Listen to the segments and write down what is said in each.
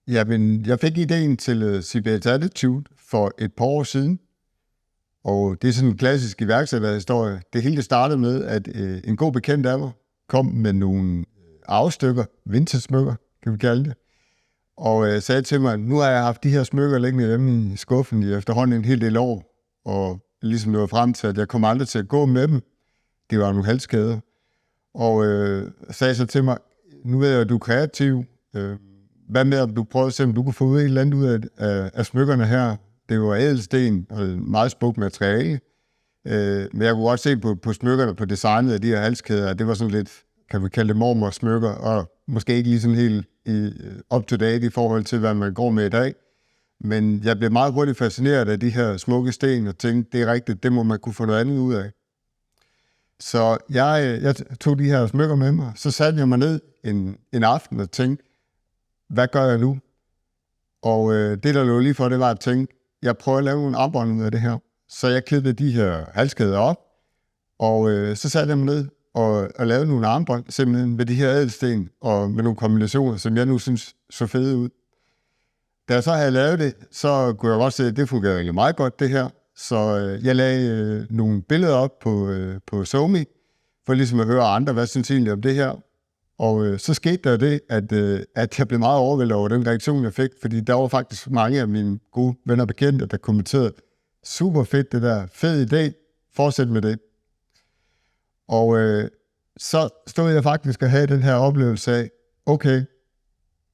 Jamen, jeg fik ideen til CBS Attitude for et par år siden, og det er sådan en klassisk iværksætterhistorie. Det hele startede med, at en god bekendt af mig kom med nogle arvestykker, vintage-smykker, kan vi kalde det, og sagde til mig, nu har jeg haft de her smykker liggende hjemme i skuffen i efterhånden en hel del år, og ligesom nåede frem til, at jeg kom aldrig til at gå med dem. Det var nogle halskæder. Og sagde så til mig, nu ved jeg, at du er kreativ. Hvad med, at du prøver at se, om du kunne få et eller andet ud af smykkerne her? Det var ædelsten og meget smukt materiale. Men jeg kunne godt se på smykkerne, på designet af de her halskæder, at det var sådan lidt, kan vi kalde det mormorsmykker, og måske ikke lige sådan helt up-to-date i forhold til, hvad man går med i dag. Men jeg blev meget hurtigt fascineret af de her smukke sten, og tænkte, det er rigtigt, det må man kunne få noget andet ud af. Så jeg tog de her smykker med mig, så satte jeg mig ned en aften og tænkte, hvad gør jeg nu? Og det, der lå lige for, det var at tænke, jeg prøver at lave nogle armbånd ud af det her. Så jeg klippede de her halskæder op, og så satte jeg mig ned og lavede nogle armbånd, simpelthen med de her ædelsten, og med nogle kombinationer, som jeg nu synes så fede ud. Da jeg så havde lavet det, så kunne jeg godt se, at det fungerede rigtig meget godt, det her. Så jeg lagde nogle billeder op på SoMe, for ligesom at høre andre, hvad synes egentlig om det her. Og så skete der det, at jeg blev meget overvældet over den reaktion, jeg fik, fordi der var faktisk mange af mine gode venner og bekendte, der kommenterede, super fedt det der, fed idé, fortsæt med det. Og så stod jeg faktisk og havde den her oplevelse af, okay,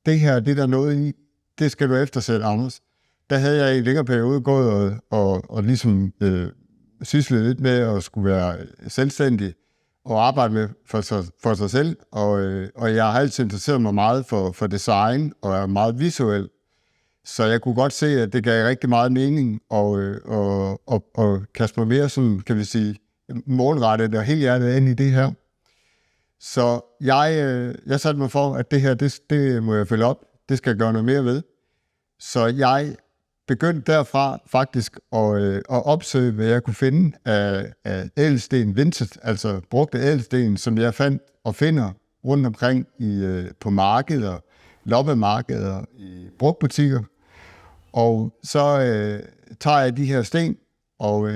det her, det der noget i, det skal du eftersætte, Anders. Der havde jeg i en længere periode gået og ligesom syslet lidt med at skulle være selvstændig og arbejde med for sig selv. Og jeg har altid interesseret mig meget for design og er meget visuel. Så jeg kunne godt se, at det gav rigtig meget mening og kaste mig mere sådan, kan vi sige, målrettet og helt hjertet ind i det her. Så jeg satte mig for, at det her, det må jeg følge op. Det skal jeg gøre noget mere ved. Så jeg begyndte derfra faktisk at opsøge, hvad jeg kunne finde af ædelsten vintage, altså brugte ædelsten, som jeg fandt og finder rundt omkring på markeder, loppemarkeder, i brugtbutikker. Og så tager jeg de her sten, og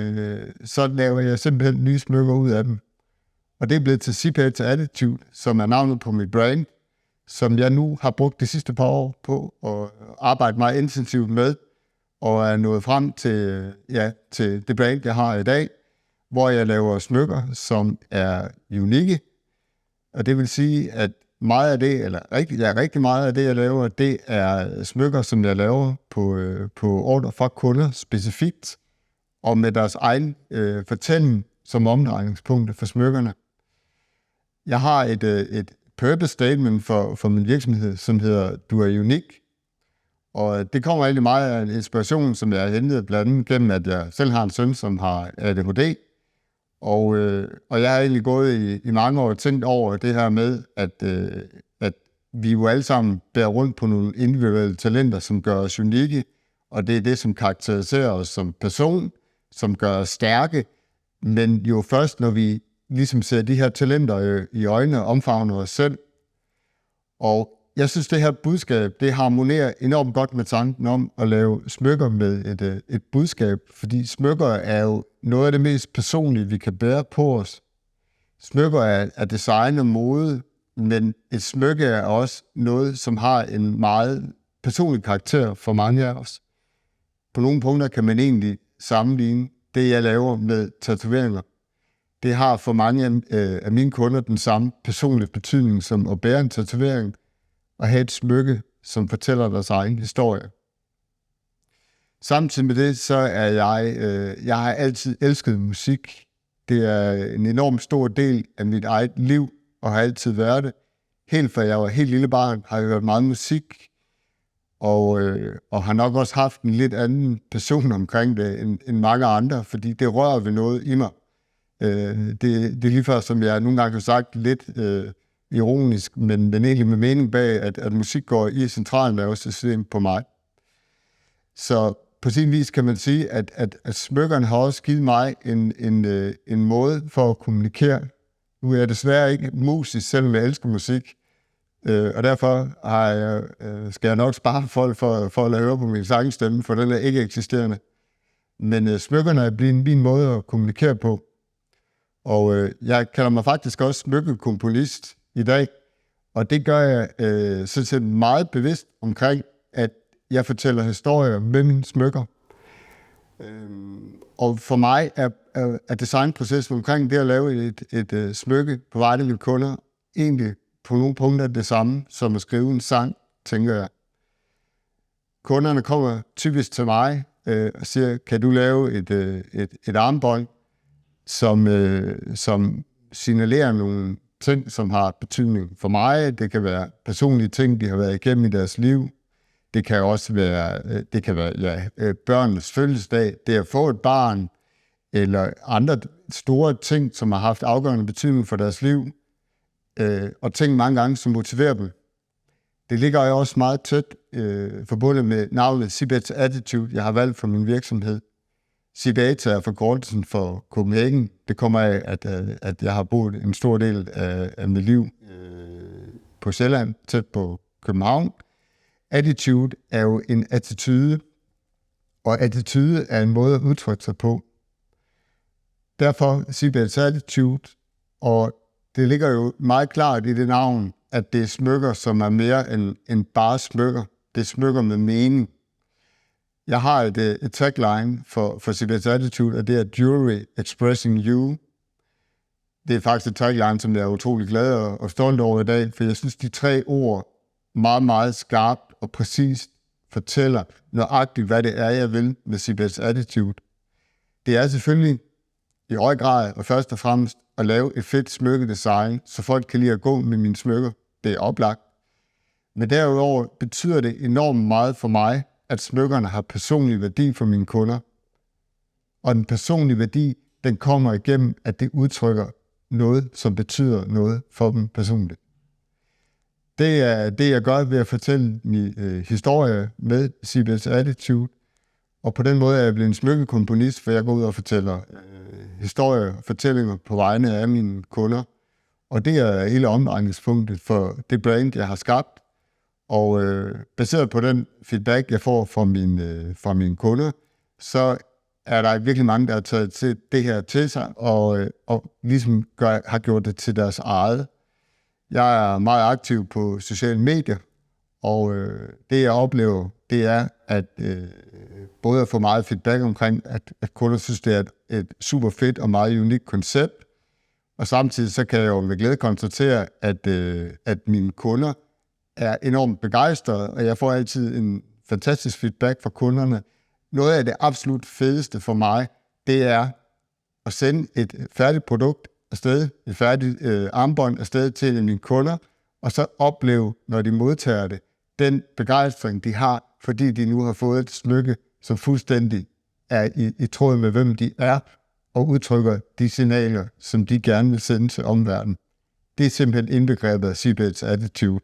så laver jeg simpelthen nye smykker ud af dem. Og det er blevet til CBS Attitude, som er navnet på mit brand, som jeg nu har brugt de sidste par år på at arbejde meget intensivt med, og er nået frem til det brand, jeg har i dag, hvor jeg laver smykker, som er unikke. Og det vil sige, at meget af det, eller rigtig meget af det, jeg laver, det er smykker, som jeg laver på ordre fra kunder specifikt, og med deres egen fortælling som omdrejningspunkt for smykkerne. Jeg har et purpose statement for min virksomhed, som hedder, du er unik. Og det kommer egentlig meget af en inspiration, som jeg har hentet blandt andet gennem, at jeg selv har en søn, som har ADHD. Og jeg har egentlig gået i mange år og tænkt over det her med, at vi jo alle sammen bærer rundt på nogle individuelle talenter, som gør os unikke. Og det er det, som karakteriserer os som person, som gør os stærke. Men jo først, når vi ligesom ser de her talenter i øjnene og omfavner os selv. Og jeg synes, det her budskab, det harmonerer enormt godt med tanken om at lave smykker med et budskab, fordi smykker er jo noget af det mest personlige, vi kan bære på os. Smykker er design og mode, men et smykke er også noget, som har en meget personlig karakter for mange af os. På nogle punkter kan man egentlig sammenligne det, jeg laver med tatoveringer. Det har for mange af mine kunder den samme personlige betydning som at bære en tatovering og have et smykke, som fortæller deres egen historie. Samtidig med det, så er jeg har altid elsket musik. Det er en enormt stor del af mit eget liv, og har altid været det. Helt fra jeg var helt lille barn, har jeg hørt meget musik, og har nok også haft en lidt anden person omkring det end mange andre, fordi det rører ved noget i mig. Det er lige før, som jeg nogle gange har sagt, lidt ironisk, men egentlig med mening bag, at musik går i centralnervesystem på mig. Så på sin vis kan man sige, at smykkerne har også givet mig en måde for at kommunikere. Nu er jeg desværre ikke musisk, selvom jeg elsker musik, Og derfor skal jeg nok spare folk for at lade høre på min sangstemme, for den er ikke eksisterende. Men smykkerne er blevet min måde at kommunikere på. Og jeg kalder mig faktisk også smykkekomponist i dag. Og det gør jeg sådan set meget bevidst omkring, at jeg fortæller historier med mine smykker. Og for mig er designprocessen omkring det at lave et smykke på vej til mine kunder egentlig på nogle punkter det samme som at skrive en sang, tænker jeg. Kunderne kommer typisk til mig og siger, kan du lave et armbånd, som signalerer nogle ting, som har betydning for mig. Det kan være personlige ting, de har været igennem i deres liv. Det kan også være, børnenes fødselsdag, det at få et barn, eller andre store ting, som har haft afgørende betydning for deres liv, og ting mange gange, som motiverer dem. Det ligger jo også meget tæt forbundet med navnet Seabed's Attitude, jeg har valgt for min virksomhed. Seabed er forkortelsen for Copenhagen. Det kommer af, at jeg har boet en stor del af mit liv på Sjælland, tæt på København. Attitude er jo en attitude, og attitude er en måde at udtrykke sig på. Derfor Seabed's Attitude, og det ligger jo meget klart i det navn, at det er smykker, som er mere end bare smykker. Det er smykker med mening. Jeg har et tagline for Seabed's Attitude, og det er Jewelry Expressing You. Det er faktisk et tagline, som jeg er utrolig glad og stolt over i dag, for jeg synes, de 3 ord meget, meget skarpt og præcist fortæller nøjagtigt, hvad det er, jeg vil med Seabed's Attitude. Det er selvfølgelig i høj grad og først og fremmest at lave et fedt smykkedesign, så folk kan lide at gå med mine smykker. Det er oplagt. Men derudover betyder det enormt meget for mig, at smykkerne har personlig værdi for mine kunder. Og den personlige værdi, den kommer igennem, at det udtrykker noget, som betyder noget for dem personligt. Det er det, jeg gør ved at fortælle min historie med Seabed's Attitude. Og på den måde er jeg blevet en smykkekomponist, for jeg går ud og fortæller historier og fortællinger på vegne af mine kunder. Og det er hele omdrejningspunktet for det brand, jeg har skabt. Og baseret på den feedback, jeg får fra mine kunder, så er der virkelig mange, der har taget det her til sig, og ligesom har gjort det til deres eget. Jeg er meget aktiv på sociale medier, og det jeg oplever, det er, at både at få meget feedback omkring, at kunder synes, det er et super fedt og meget unikt koncept, og samtidig så kan jeg jo med glæde konstatere, at mine kunder er enormt begejstrede, og jeg får altid en fantastisk feedback fra kunderne. Noget af det absolut fedeste for mig, det er at sende et færdigt produkt afsted, et færdigt armbånd afsted til mine kunder, og så opleve, når de modtager det, den begejstring, de har, fordi de nu har fået et smykke, som fuldstændig er i tråd med, hvem de er, og udtrykker de signaler, som de gerne vil sende til omverdenen. Det er simpelthen indbegrebet af Seabed's Attitude.